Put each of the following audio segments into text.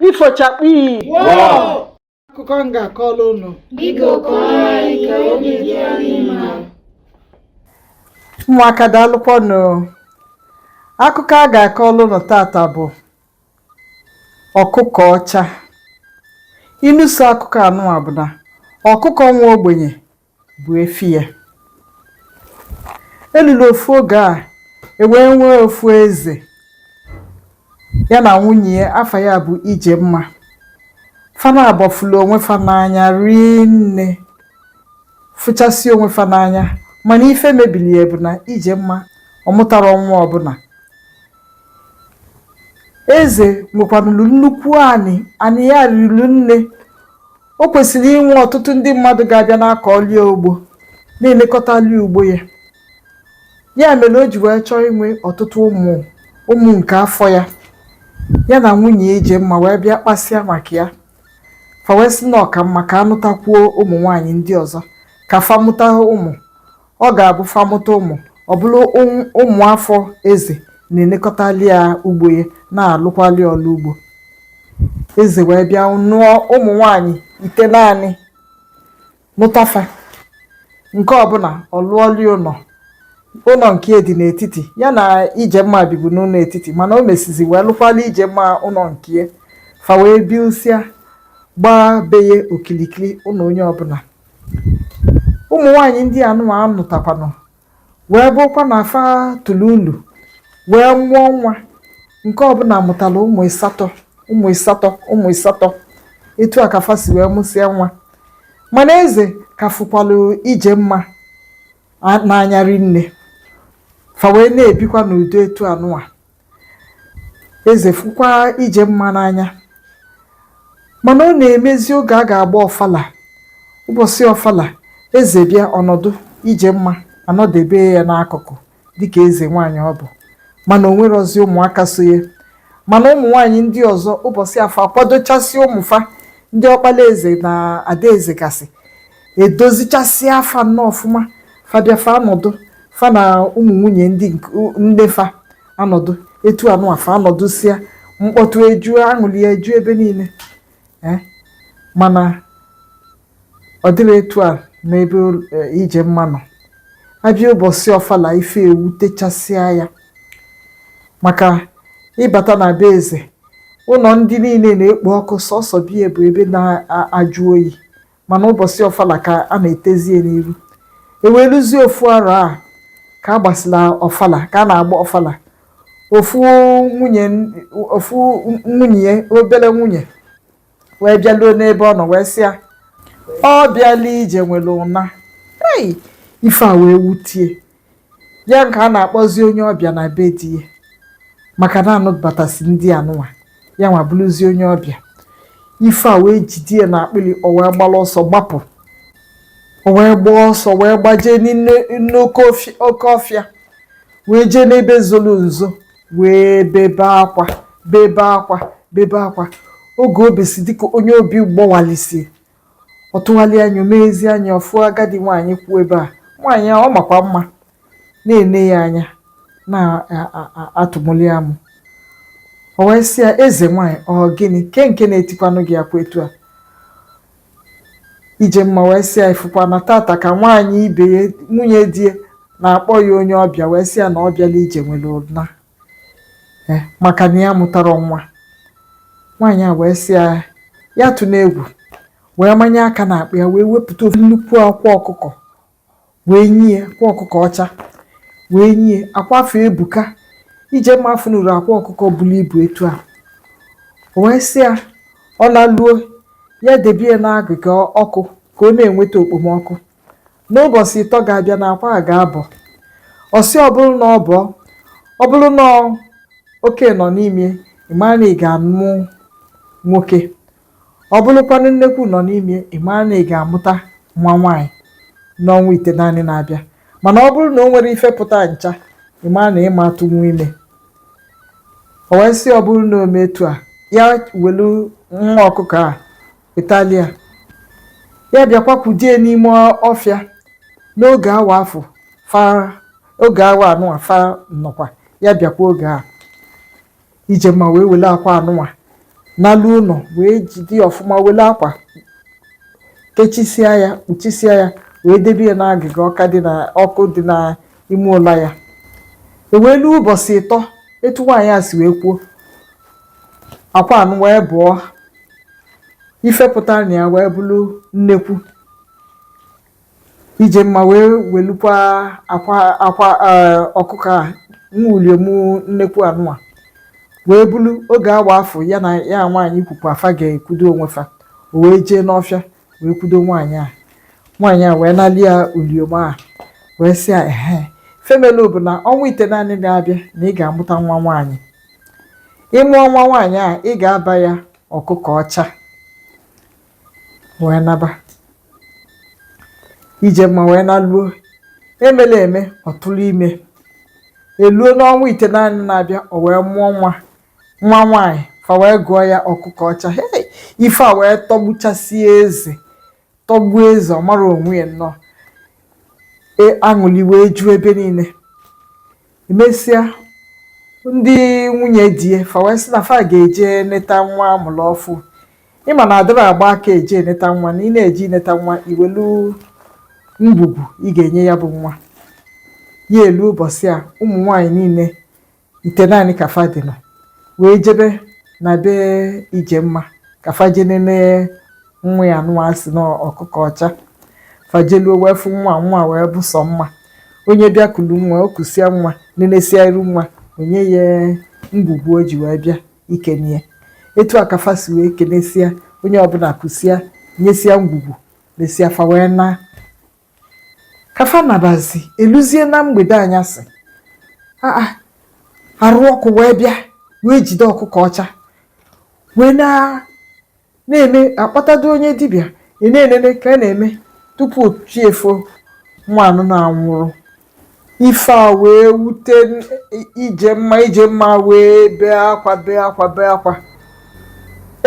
ifo chakpi. Akụkọ m ga-akọrọ unu. Biko kọọrọ anyị ka obi dị anyị mma. Ụmụaka daalụkwanụ. Akụkọ a ga-akọrọ unu tata bụ ọkụkọ ọcha. Ilu so akụkọ anụnwa bụ na ọkụkọ nwa ogbenye bụ efi ya. Elulu ofu oge a ewee nwee ofu eze ya na nwunye ya afa ya bụ Ijemma. Fana agbafulu onwe fa n'anya rinne, fụchasị onwe fa n'anya, mana ife mebili ya bụ na Ijemma ọ mụtara nwa ọbụla. Eze nwekwanulu nnukwu anị ya ruru nne. O kwesịrị inwe ọtụtụ ndị mmadụ ga-abịa n'akọli ugbo na-elekọtali ugbo ya. Ya mere o ji wee chọọ inwe ọtụtụ ụmụ nke afọ ya. Ya na nwunye Ijemma wee bịa kpasịa maka ya. Fa wee sị na ọka mma ka anụtakwuo ụmụ nwaanyị ndị ọzọ ka famụta ụmụ. Ọ ga-abụ famụta ụmụ ọ bụrụ ụmụ afọ eze na-elekọtali ya ugbo ya na-alụkwali ọlụ ugbo. Eze wee bịa nụọ ụmụ nwaanyị ite naanị nụtafa nke ọbụla ọ lụọli ụlọ nke dị n'etiti. Ya na Ijemma bibu n'ụlọ etiti mana o mesizi wee lụkwali Ijemma ụlọ nke ya. Fa wee bilsịa gbaa beye okilikili ụlọ onye ọbụla. Ụmụ nwaanyị ndị anụnwa anụtakwanụ wee bụkwa na fa tụrụ ulu wee mụọ nwa nke ọbụla mụtara ụmụ ịsatọ. Etu a ka fa si wee mụsịa nwa. Mana eze ka fụkwalụ Ijemma n'anya rinne. Fa wee na-ebikwa n'udo etu anụnwa. Eze fụkwa Ijemma n'anya mana ọ na-emezi oge a ga-agba ọfala. Ụbọchị ọfala eze bịa ọnọdụ Ijemma anọdebe ya n'akụkụ dịka eze nwaanyị ọ bụ, mana o nwerozi ụmụaka so ya. Mana ụmụ nwaanyị ndị ọzọ ụbọchị afọ akwadochasị ụmụfa ndị ọkpala eze na adaeze gasị edozichasị afa nnọọ ọfụma. Fabịa fa anọdụ fa na ụmụ nwunye ndị nne fa anọdụ etu anụnwa fa anọdụsịa mkpọtụ eju aṅụli ya eju ebe niile. Mana ọ dịrị etu a n'ebe Ijemma nọ. Abịa ụbọchị ọfala ife ewutechasịa ya maka ịbata na be eze. Ụlọ ndị niile na-ekpo ọkụ sọsọ bie bụ ebe na-ajụ oyi. Mana ụbọchị ọfala ka a na-etezie n'iru. Eweluzie ofu arọ a ka a gbasịla ọfala ka a na-agba ọfala. Ofu nwunye ya obere nwunye wee bịaluo n'ebe ọ nọ wee sịa ọ bịala ije nwere ụna. Ife a wee wutie ya nke a na-akpọzi onye ọbịa na be di ya maka na anụbatasị ndị anụnwa ya nwa bụrụzie onye ọbịa. Ife a wee jidie na akpịrị o wee gbala ọsọ gbapụ. O wee gbaa ọsọ wee gbajee n'ime oke ọfịa wee jee n'ebe zoro nzo wee bebe akwa. Oge obesi dịka onye obi gbọwalisi ọ tụghalị anya meezi anya ọfụ agadi nwaanyị kwụ ebe a. Nwaanyị ọ makwa mma na-ene ya anya na-atụmụli amụ. O wee sị ya eze nwaanyị ọ gịnị nke na-etikwanụ gị akwa etu a? Ijemma wee sị ya ifụkwa na tata ka nwaanyị ibe ya nwunye di ya na-akpọ ya onye ọbịa wee sị ya na ọ bịala ije nwere ụna maka na ya mụtara nwa. Nwaanyị a wee sị ya tụ n'egwu wee manye aka na akpa ya wee wepụta nnukwu akwa ọkụkọ wee nye akwa ọkụkọ ọcha wee nye akwa afọ ebuka. Ijemma funuru akwa ọkụkọ buru ibu etu a. O wee sị ya ọ na-luo ya debie n'agịga ọkụ ka ọ na-enweta okpomọkụ. N'ụbọchị ịtọ ga-abịa na akwa a ga-abọ. Ọsị ọ bụrụ na oke nọ n'ime ịma na ị ga-amụ nwoke. Ọ bụrụkwanụ nnekwu nọ n'ime ịma na ị ga-amụta nwa nwaanyị n'ọnwa ite naanị na-abịa. Mana ọ bụrụ na o nwere ife pụta ncha ịma na ịma atụnwu ime. O wee sị ọ bụrụ na o mee etu a ya welu nwa ọkụkọ a Italia ya bịakwa kwudie n'ime ọfịa n'oge awa afọ oge awa anụnwa fa nọkwa ya bịakwa oge a. Ijemma wee wele akwa anụnwa n'alụ ụlọ wee jide ọfụma wele akwa kechisịa ya kpuchisịa ya wee debe ya n'agịga ọkụ dị n'ime ụlọ ya. Ewelu ụbọchị 3 etu nwaanyị a si wee kwuo, akwa anụ wee bụọ ifepụta na ya wee bụrụ nnekwu. Ijemma wee welukwa akwa ọkụkọ a nwulie mụ nnekwu anụa wee bụrụ oge awa afọ ya na ya nwaanyị kwukwu afa ga-ekwudo onwe fa. O wee jee n'ọfịa wee kwudo nwaanyị a wee nali ya uliom a wee sị ya femelo bụ na ọnwa itenaanị na-abịa na ị ga-amụta nwa nwaanyị. Ịmụọ nwa nwaanyị a ị ga-aba ya ọkụkọ ọcha. Wee naba. Ijemma wee naluo emela eme ọtụrụ ime. Eluo n'ọnwa itenaanị na-abịa o wee mụọ nwa nwaanyị fa wee gụọ ya ọkụkọ ọcha. Ife a wee tọgbuchasie eze tọgbuo eze ọ mara onwe ya nnọọ. Aṅụli wee ju ebe niile. Emesịa ndị nwunye die fa wee sị na fa ga-eje neta nwa amụrụ ọfụ. Ịma na adịrị agba aka eje neta nwa na ị na-eji neta nwa iwelu ngwugwu ị ga-enye ya bụ nwa. Ya elu ụbọchị a ụmụ nwaanyị niile itenaanị ka fa dị nọ wee jebe na be Ijemma ka fa je nene nwa ya nụa si n'ọkụkọ ọcha. Fajeluo wee fụ nwa wee bụ sọ mma. Onye bịa kulu nwa o kusia nwa nenesia iru nwa onye ya ngwugwu o ji wee bịa ikenie. Etu a ka fa si wee kenesia onye ọbụla kusia nyesia ngwugwu lesia fa wee na. Kafa nabazi eluzie na mgbede anyasị arụ ọkụ wee bịa wee jide ọkụkọ ọcha wee na-eme akpọtado onye dibịa na-enene ka a na-eme tupu chi efo nwa anụ na-anwụrụ. Ife a wee wute Ijemma wee bee akwa.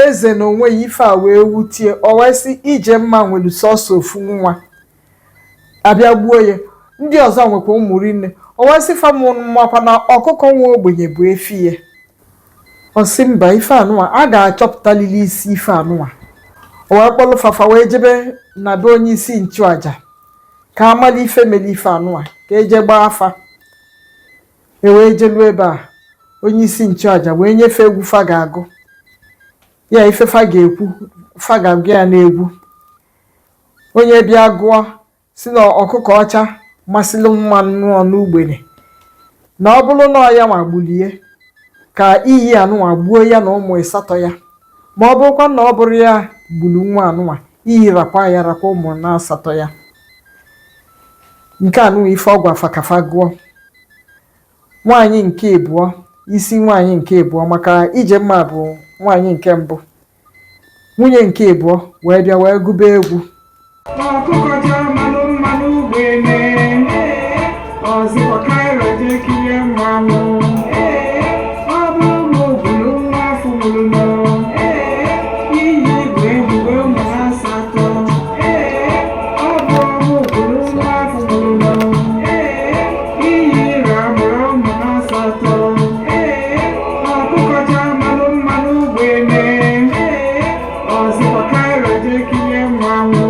Eze na onwe ya ife a wee wutie o wee sị Ijemma nwere sọsọ ofu nwa abịa gbuo ya. Ndị ọzọ nwekwa ụmụ rinne o wee sị fa makwa na ọkụkọ nwa ogbenye bụ efi ya. Ọ sị mba ife anụwa a ga-achọpụtalili isi ife anụwa. O wee kpọlụ fafa wee jebe na be onye isi nchụaja ka amala ife mere ife anụwa ka eje gbaa afa. Wee jelu ebe a onye isi nchụaja wee nyefee egwu fa ga-agụ ya ife fa ga-ekwu fa ga-agụ ya n'egwu. Onye bịa gụọ si na ọkụkọ ọcha masịrị mmanụ n'ugbene na ọ bụrụ na ọ ya ma gbulie ka iyi anụnwa gbuo ya na ụmụ 8 ya. Ma ọ bụrụkwa na ọ bụrụ ya gburu nwa anụnwa iyi rakwa ụmụ 8 ya. Nke anụnwa ife ọgwụ afa kafa gụọ. Nwaanyị nke abụọ isi nwaanyị nke abụọ maka Ijemma bụ nwaanyị nke mbụ. Nwunye nke abụọ wee bịa wee gụba egwu. Ọkụkọ mmanụ ugbene ọzịkwa kairo je kirie mmanwụ. Ọ bụ ụmụ ogbulu nwa afọ mụrụ nọ. Iyi igwe egwuwe ụmụ 8. Ọ bụ ụmụ ogbulu nwa afọ mụrụ nọ. Iyi ire amụrụ ụmụ 8. Ọkụkọ mmanụ ugbene ọzịkwa kairo je kirie mmanwụ.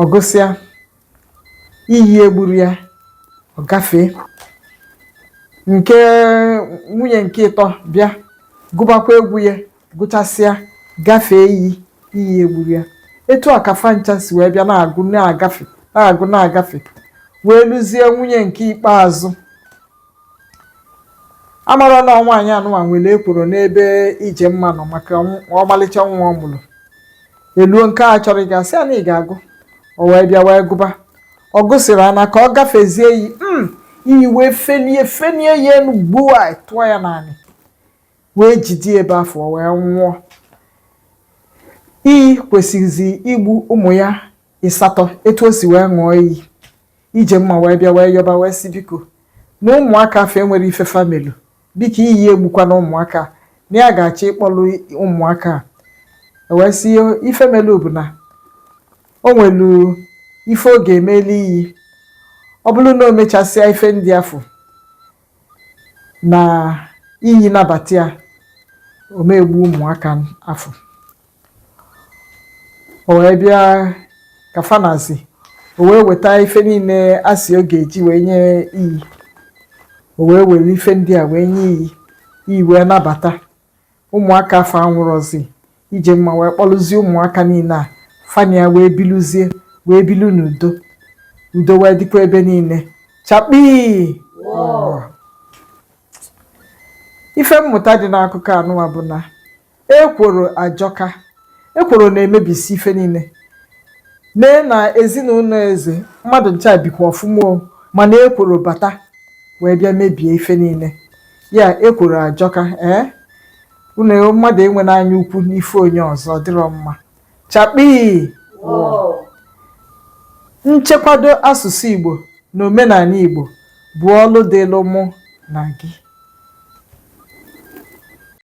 Ọgụsịa iyi egburu ya ọ gafee. Nke nwunye nke 3 bịa gụbakwa egwu ya gụchasịa gafee iyi egburu ya. Etu a ka fa ncha si wee bịa na-agụ na-agafe wee lụzie nwunye nke ikpeazụ. Amara na nwaanyị anụnwa nwere ekworo n'ebe Ijemma nọ maka ọmalịcha nwa ọ mụrụ. Eluo nke a chọrọ ị ga-asị na ị ga-agụ. O wee bịa wee gụba. Ọ gụsịrị ana ka ọ gafezie iyi wee fenie ya elu gbuo a tụọ ya n'anị wee jide ebe afọ wee nwụọ. iyi kwesịrịzi igbu ụmụ ya ịsatọ etu o si wee ṅụọ iyi ije mma wee bịa wee yọba wee si biko na ụmụaka afọ enwere ife famili biko iyi egbukwa na ụmụaka na ya ga-achọ ịkpọlụ ụmụaka a wee si ife melu bụ na o nwelu ife ọ ga-emeli iyi ọ bụrụ na o mechasịa ife ndị afọ na iyi nabata ya o megbu ụmụaka afọ o wee bịa ka fanazi o wee weta ife niile asị ọ ga-eji wee nye iyi o wee were ife ndị a wee nye iyi wee nabata ụmụaka afọ anwụrọzi ije mma wee kpọlụzie ụmụaka niile a fania wee biluzie wee bilu n'udo udo wee dịkwa ebe niile chakpi ife mmụta dị n'akụkọ anụwa bụ na ekworo ajọka ekworo na-emebisi ife niile mee na ezinụlọ eze mmadụ ncha bikwa ọfụma mana ekworo bata wee bịa mebie ife niile ya ekworo ajọka unu mmadụ enwe n'anya ukwu n'ife onye ọzọ dịrọ mma chakpi nchekwado asụsụ Igbo na omenala Igbo bụ ọlụ dịlụ mụ na gị